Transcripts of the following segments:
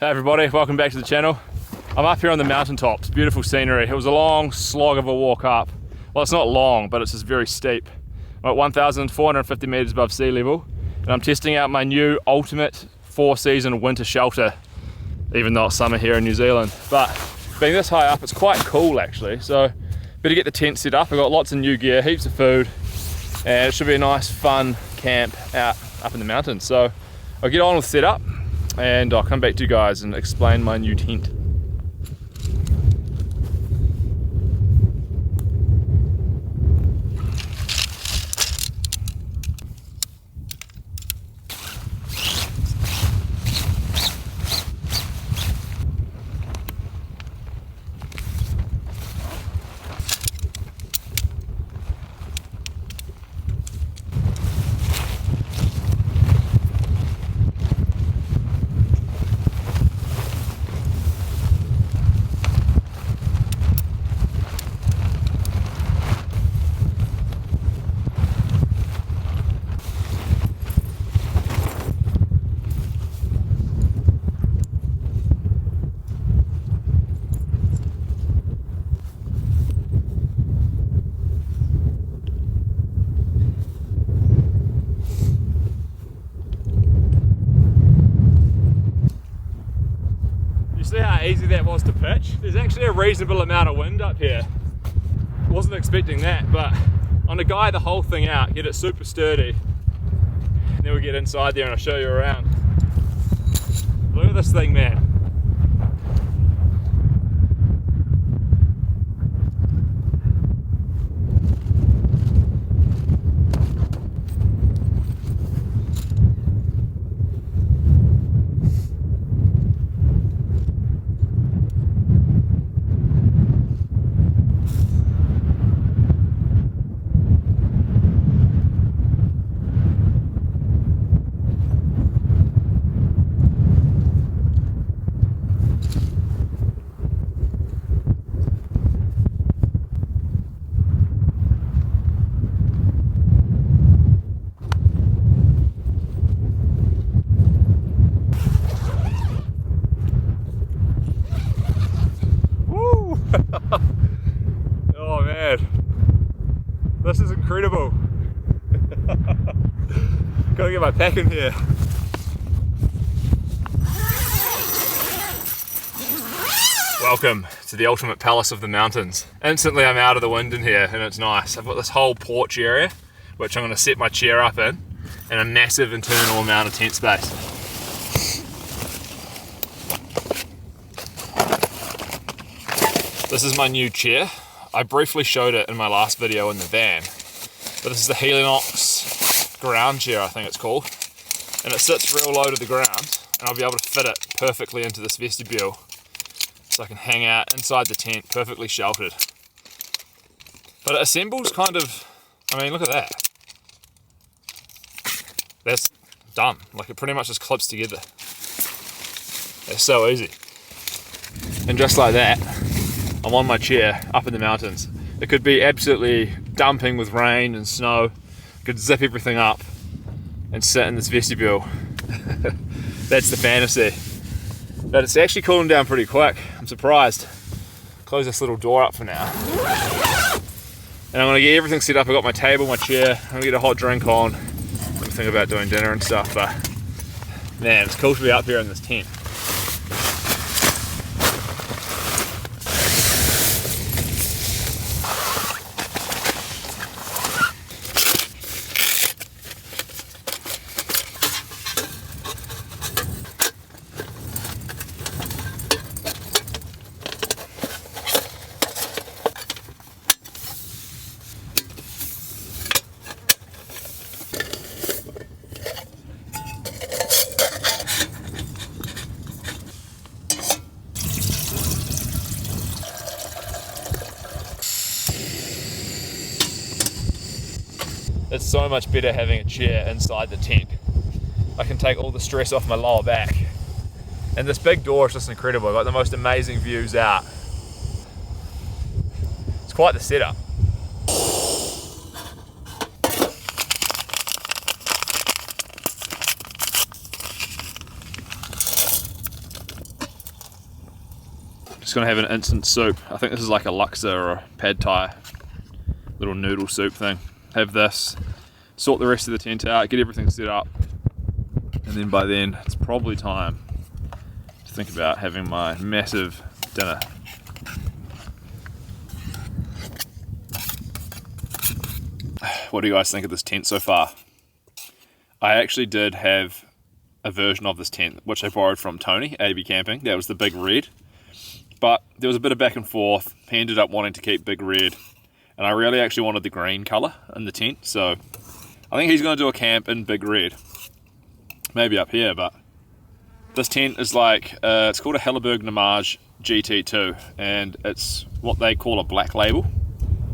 Hey everybody, welcome back to the channel. I'm up here on the mountaintops, beautiful scenery. It was a long slog of a walk up. Well, it's not long, but it's just very steep. I'm at 1,450 meters above sea level, and I'm testing out my new ultimate 4-season winter shelter, even though it's summer here in New Zealand. But being this high up, it's quite cool actually, so better get the tent set up. I've got lots of new gear, heaps of food, and it should be a nice fun camp out up in the mountains. So I'll get on with setup and I'll come back to you guys and explain my new tent. See how easy that was to pitch? There's actually a reasonable amount of wind up here. Wasn't expecting that, but on a guy the whole thing out, get it super sturdy, and then we'll get inside there and I'll show you around. Look at this thing, man. Oh man, this is incredible. Gotta get my pack in here. Welcome to the ultimate palace of the mountains. Instantly I'm out of the wind in here and it's nice. I've got this whole porch area which I'm going to set my chair up in, and a massive internal amount of tent space. This is my new chair. I briefly showed it in my last video in the van, but this is the Hilleberg ground chair, I think it's called, and it sits real low to the ground, and I'll be able to fit it perfectly into this vestibule so I can hang out inside the tent perfectly sheltered. But it assembles kind of, I mean, look at that. That's done. Like, it pretty much just clips together. It's so easy. And just like that, I'm on my chair up in the mountains. It could be absolutely dumping with rain and snow. I could zip everything up and sit in this vestibule. That's the fantasy. But it's actually cooling down pretty quick. I'm surprised. Close this little door up for now. And I'm gonna get everything set up. I've got my table, my chair. I'm gonna get a hot drink on. I'm thinking about doing dinner and stuff, but man, it's cool to be up here in this tent. It's so much better having a chair inside the tent. I can take all the stress off my lower back. And this big door is just incredible. I've got the most amazing views out. It's quite the setup. just gonna have an instant soup. I think this is like a laksa or a pad thai little noodle soup thing. Have this, sort the rest of the tent out, get everything set up, and then by then it's probably time to think about having my massive dinner. What do you guys think of this tent so far? I actually did have a version of this tent which I borrowed from Tony, AB Camping. That was the big red, but there was a bit of back and forth. He ended up wanting to keep big red, and I really actually wanted the green colour in the tent, so I think he's going to do a camp in big red, maybe up here. But this tent is like, it's called a Hilleberg Nammatj GT2, and it's what they call a black label,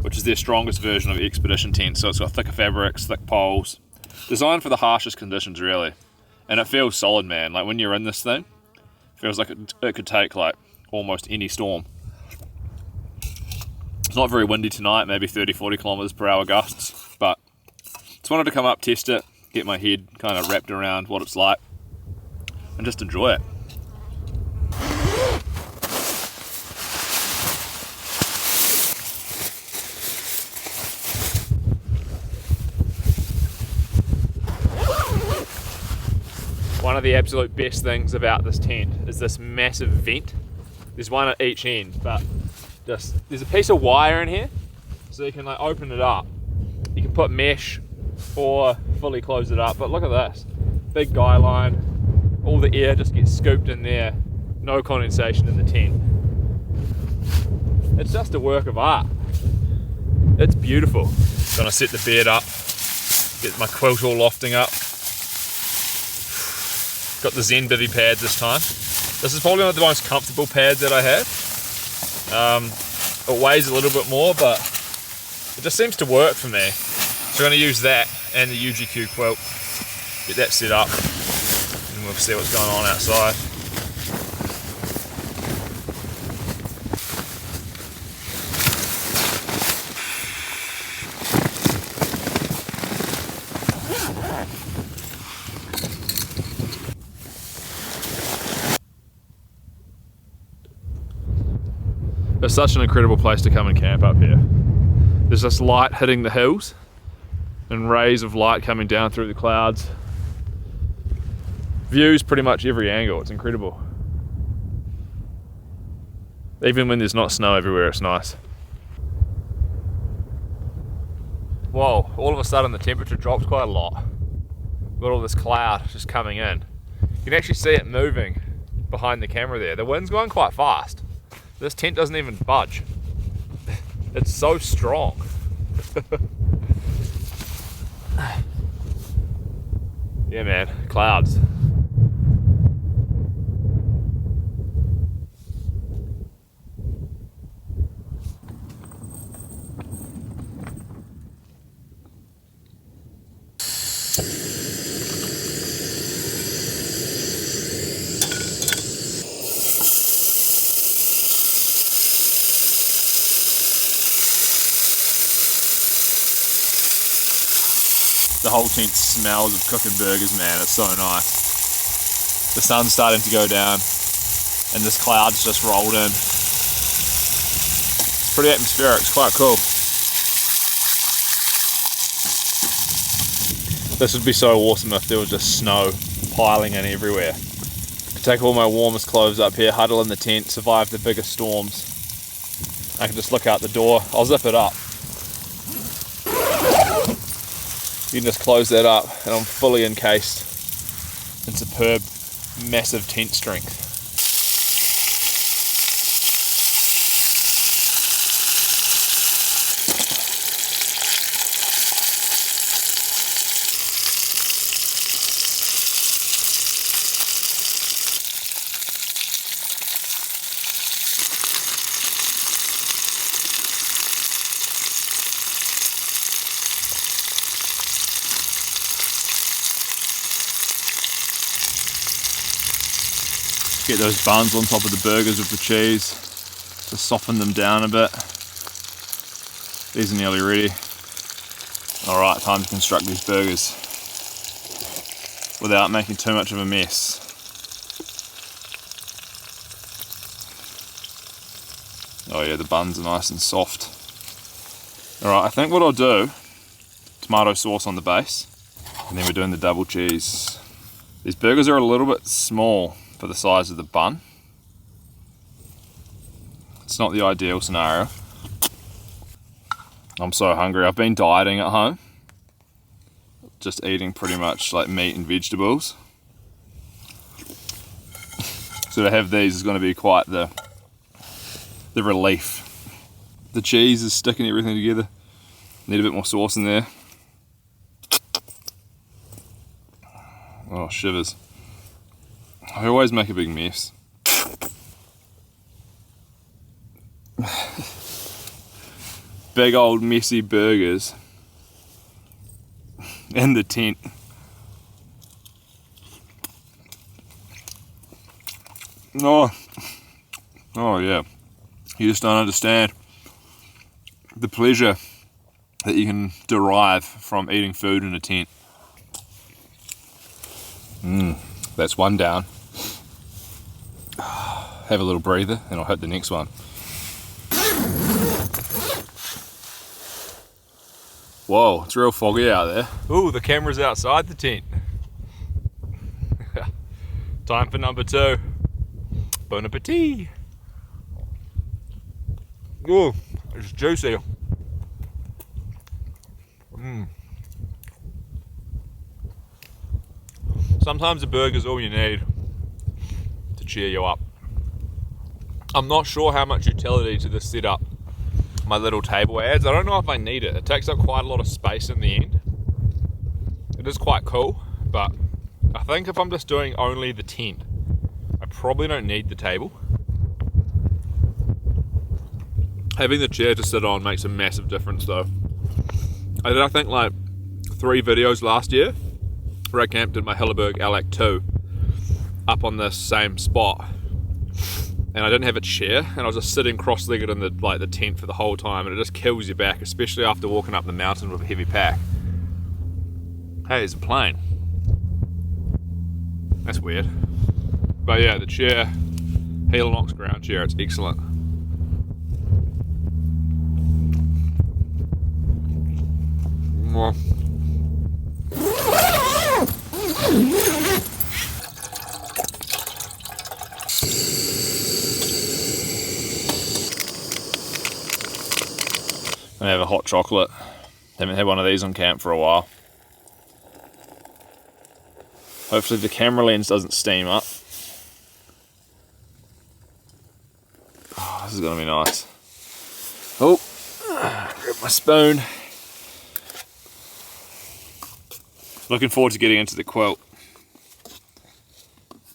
which is their strongest version of expedition tent. So it's got thicker fabrics, thick poles, designed for the harshest conditions really, and it feels solid, man. Like when you're in this thing, it feels like it could take like almost any storm. It's not very windy tonight, maybe 30-40 kilometers per hour gusts, but just wanted to come up, test it, get my head kind of wrapped around what it's like, and just enjoy it. One of the absolute best things about this tent is this massive vent. There's one at each end, but there's a piece of wire in here, so you can like open it up. You can put mesh or fully close it up, but look at this. Big guy line, all the air just gets scooped in there, no condensation in the tent. It's just a work of art. It's beautiful. Gonna set the bed up, get my quilt all lofting up. Got the Zen bivy pad this time. This is probably one of the most comfortable pads that I have. It weighs a little bit more, but it just seems to work for me. So I'm going to use that and the UGQ quilt, get that set up, and we'll see what's going on outside. It's such an incredible place to come and camp up here. There's this light hitting the hills and rays of light coming down through the clouds. Views pretty much every angle, it's incredible. Even when there's not snow everywhere, it's nice. Whoa, all of a sudden the temperature dropped quite a lot. Got all this cloud just coming in. You can actually see it moving behind the camera there. The wind's going quite fast. This tent doesn't even budge. It's so strong. Yeah, man, clouds. The whole tent smells of cooking burgers, man. It's so nice. The sun's starting to go down and this cloud's just rolled in. It's pretty atmospheric, it's quite cool. This would be so awesome if there was just snow piling in everywhere. I could take all my warmest clothes up here, huddle in the tent, survive the biggest storms. I can just look out the door. I'll zip it up. You can just close that up and I'm fully encased in superb, massive tent strength. Get those buns on top of the burgers with the cheese to soften them down a bit. These are nearly ready. Alright, time to construct these burgers without making too much of a mess. Oh yeah, the buns are nice and soft. Alright, I think what I'll do, tomato sauce on the base, and then we're doing the double cheese. These burgers are a little bit small for the size of the bun. It's not the ideal scenario. I'm so hungry. I've been dieting at home. Just eating pretty much like meat and vegetables. So to have these is going to be quite the relief. The cheese is sticking everything together. Need a bit more sauce in there. Oh, shivers. I always make a big mess. Big old messy burgers in the tent. Oh yeah. You just don't understand the pleasure that you can derive from eating food in a tent. That's one down. Have a little breather and I'll hit the next one. Whoa, it's real foggy out there. Ooh, the camera's outside the tent. Time for number 2. Bon appetit. Ooh, it's juicy. Sometimes a burger's all you need to cheer you up. I'm not sure how much utility to this setup my little table adds. I don't know if I need it. It takes up quite a lot of space in the end. It is quite cool, but I think if I'm just doing only the tent, I probably don't need the table. Having the chair to sit on makes a massive difference though. I did, I think, like 3 videos last year where I camped in my Hilleberg LAC 2 up on this same spot, and I didn't have a chair, and I was just sitting cross-legged in the tent for the whole time, and it just kills your back, especially after walking up the mountain with a heavy pack. Hey, there's a plane. That's weird. But yeah, the chair, Helinox ground chair, it's excellent. I have a hot chocolate. Haven't had one of these on camp for a while. Hopefully the camera lens doesn't steam up. Oh, this is gonna be nice. Oh, grab my spoon. Looking forward to getting into the quilt.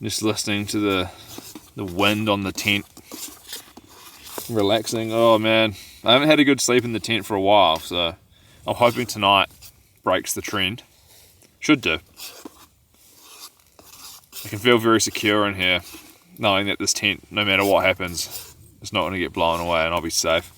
Just listening to the wind on the tent. Relaxing. Oh man, I haven't had a good sleep in the tent for a while, so I'm hoping tonight breaks the trend. Should do. I can feel very secure in here, knowing that this tent, no matter what happens, it's not going to get blown away and I'll be safe.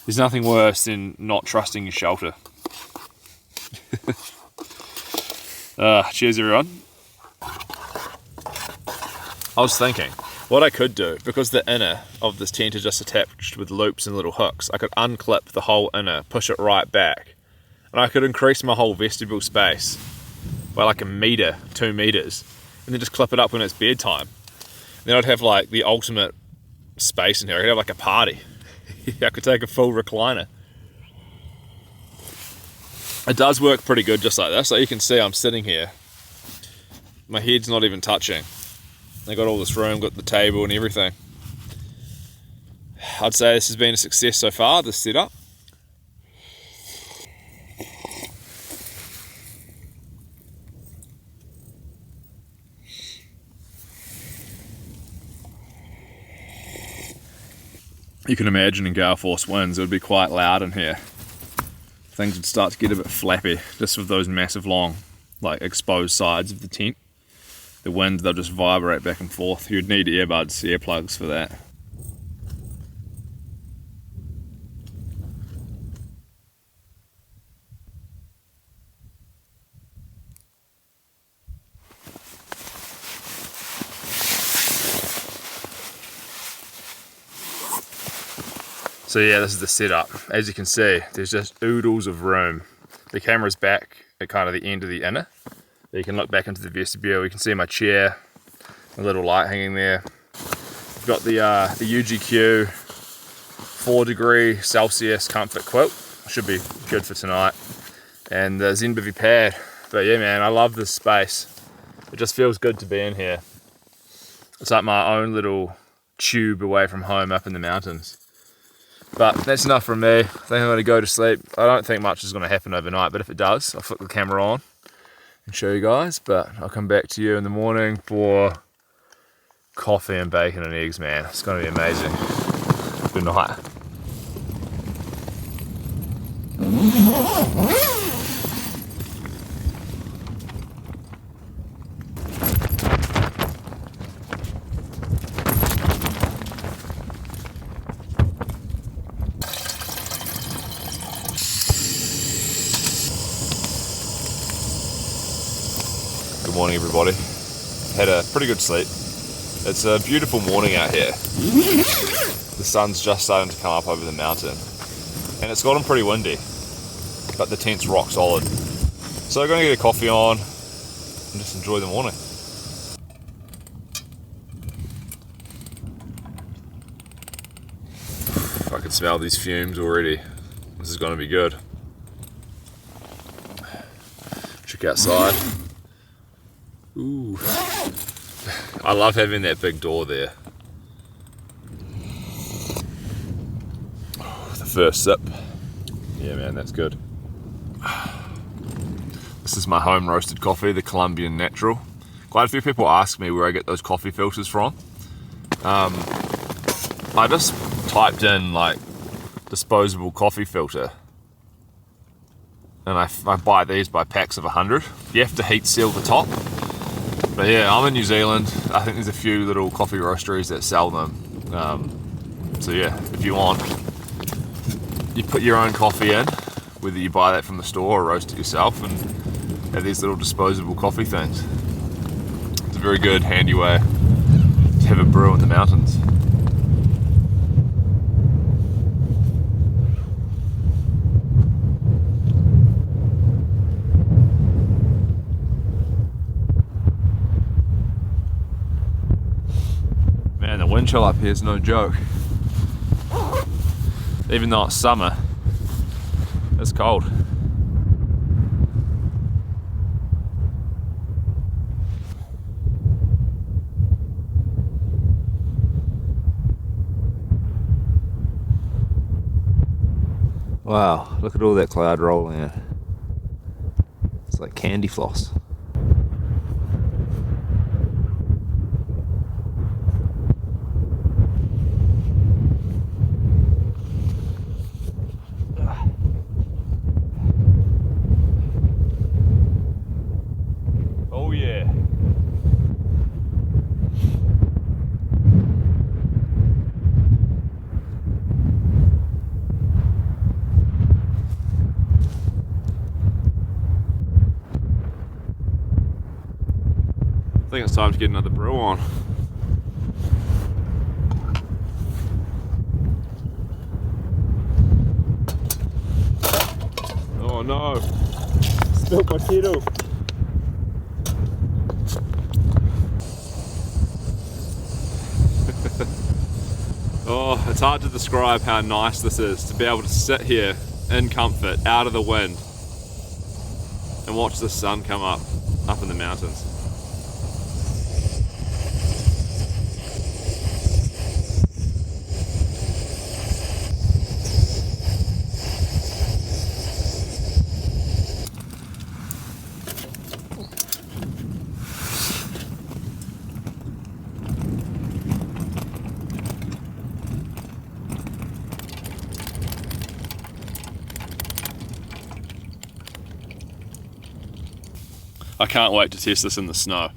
There's nothing worse than not trusting your shelter. Cheers everyone. I was thinking, what I could do, because the inner of this tent is just attached with loops and little hooks, I could unclip the whole inner, push it right back, and I could increase my whole vestibule space by like 1 meter, 2 meters, and then just clip it up when it's bedtime. Then I'd have like the ultimate space in here. I could have like a party. I could take a full recliner. It does work pretty good just like this. Like you can see, I'm sitting here. My head's not even touching. I got all this room, got the table and everything. I'd say this has been a success so far, this setup. You can imagine in gale force winds it would be quite loud in here. Things would start to get a bit flappy, just with those massive long, like exposed sides of the tent. The wind, they'll just vibrate back and forth. You'd need earbuds, earplugs for that. So yeah, this is the setup. As you can see, there's just oodles of room. The camera's back at kind of the end of the inner. You can look back into the vestibule. You can see my chair, a little light hanging there. I've got the UGQ 4-degree Celsius comfort quilt. Should be good for tonight. And the Zenbivvy pad. But yeah, man, I love this space. It just feels good to be in here. It's like my own little tube away from home up in the mountains. But that's enough from me. I think I'm going to go to sleep. I don't think much is going to happen overnight, but if it does, I'll flick the camera on and show you guys. But I'll come back to you in the morning for coffee and bacon and eggs, man. It's going to be amazing. Good night. Good morning, everybody. Had a pretty good sleep. It's a beautiful morning out here. The sun's just starting to come up over the mountain, and it's gotten pretty windy, but the tent's rock solid. So I'm going to get a coffee on and just enjoy the morning. I can smell these fumes already. This is going to be good. Check outside. Ooh, I love having that big door there. Oh, the first sip. Yeah, man, that's good. This is my home roasted coffee, the Colombian Natural. Quite a few people ask me where I get those coffee filters from. I just typed in like disposable coffee filter, and I buy these by packs of 100. You have to heat seal the top. But yeah, I'm in New Zealand. I think there's a few little coffee roasteries that sell them. So yeah, if you want, you put your own coffee in, whether you buy that from the store or roast it yourself, and have these little disposable coffee things. It's a very good, handy way to have a brew in the mountains. Man, the wind chill up here is no joke. Even though it's summer, it's cold. Wow, look at all that cloud rolling in. It's like candy floss. Oh yeah. I think it's time to get another brew on. Oh no! Spilled my kettle. Oh, it's hard to describe how nice this is to be able to sit here in comfort, out of the wind, and watch the sun come up in the mountains. I can't wait to test this in the snow.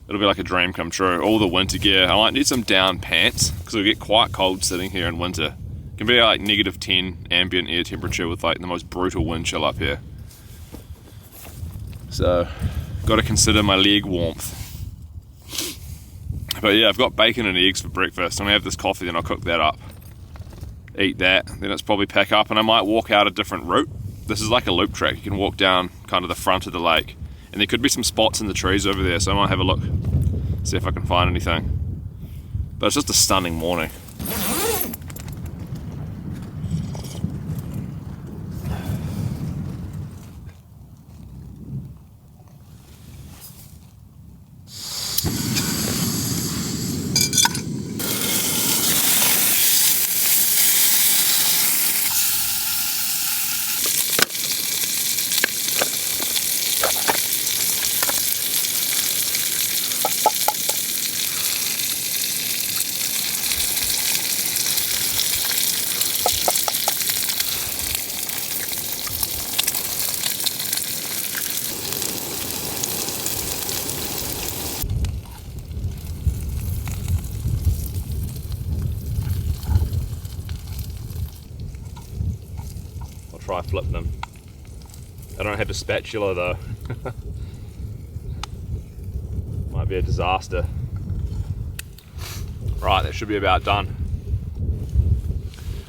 It'll be like a dream come true. All the winter gear. I might need some down pants because it'll get quite cold sitting here in winter. It can be like -10 ambient air temperature with like the most brutal wind chill up here. So, got to consider my leg warmth. But yeah, I've got bacon and eggs for breakfast. I'm gonna have this coffee, then I'll cook that up. eat that, then it's probably pack up, and I might walk out a different route. This is like a loop track. You can walk down kind of the front of the lake, and there could be some spots in the trees over there, so I might have a look, see if I can find anything. But it's just a stunning morning. Try flipping them. I don't have a spatula though. Might be a disaster. Right, that should be about done.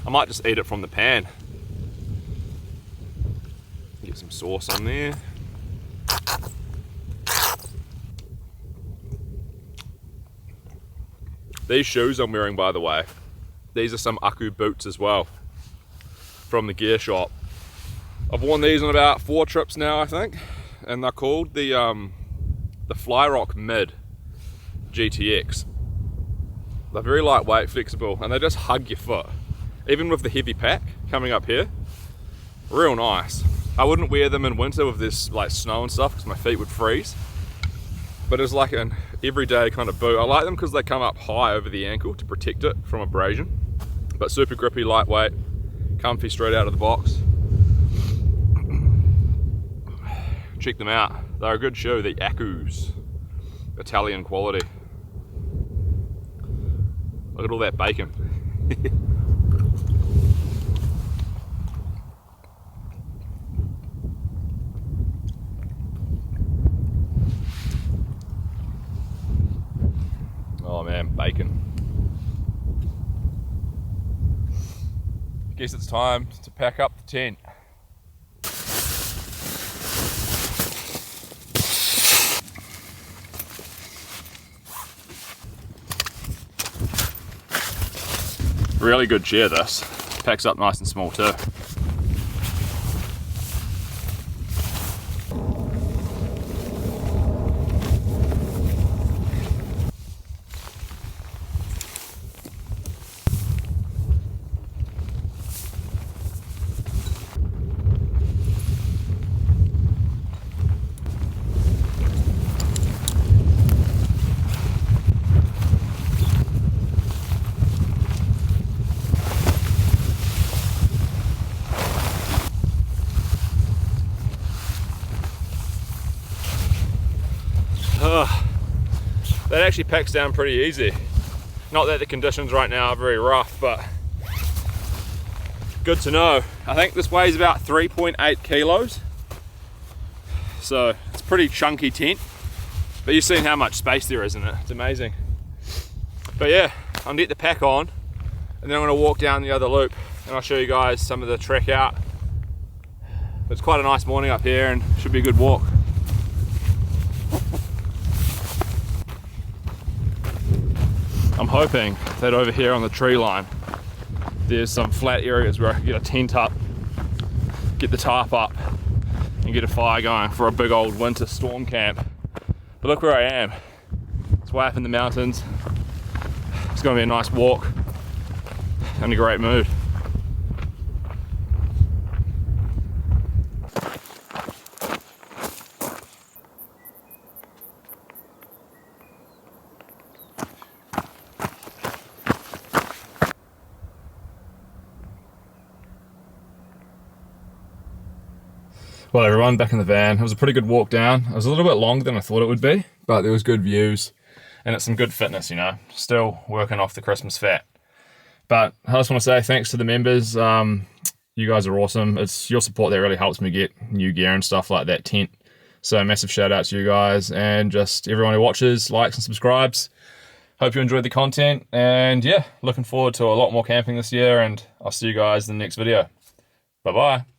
I might just eat it from the pan. Get some sauce on there. These shoes I'm wearing, by the way, these are some Aku boots as well, from the Gearshop. I've worn these on about 4 trips now, I think, and they're called the Flyrock Mid GTX. They're very lightweight, flexible, and they just hug your foot, even with the heavy pack coming up here. Real nice. I wouldn't wear them in winter with this like snow and stuff because my feet would freeze, but it's like an everyday kind of boot. I like them because they come up high over the ankle to protect it from abrasion, but super grippy, lightweight, comfy straight out of the box. Check them out. They're a good shoe, the Akus. Italian quality. Look at all that bacon. Oh man, bacon. I guess it's time to pack up the tent. Really good chair this. Packs up nice and small too. That actually packs down pretty easy. Not that the conditions right now are very rough, but good to know. I think this weighs about 3.8 kilos. So it's a pretty chunky tent, but you've seen how much space there is in it. It's amazing. But yeah, I'm gonna get the pack on and then I'm gonna walk down the other loop and I'll show you guys some of the trek out. But it's quite a nice morning up here and should be a good walk. I'm hoping that over here on the tree line there's some flat areas where I can get a tent up, get the tarp up and get a fire going for a big old winter storm camp. But look where I am. It's way up in the mountains. It's going to be a nice walk and a great mood. Well everyone, back in the van. It was a pretty good walk down. It was a little bit longer than I thought it would be, but there was good views and it's some good fitness, you know. Still working off the Christmas fat. But I just want to say thanks to the members. You guys are awesome. It's your support that really helps me get new gear and stuff like that tent. So massive shout out to you guys and just everyone who watches, likes and subscribes. Hope you enjoyed the content, and yeah, looking forward to a lot more camping this year, and I'll see you guys in the next video. Bye bye.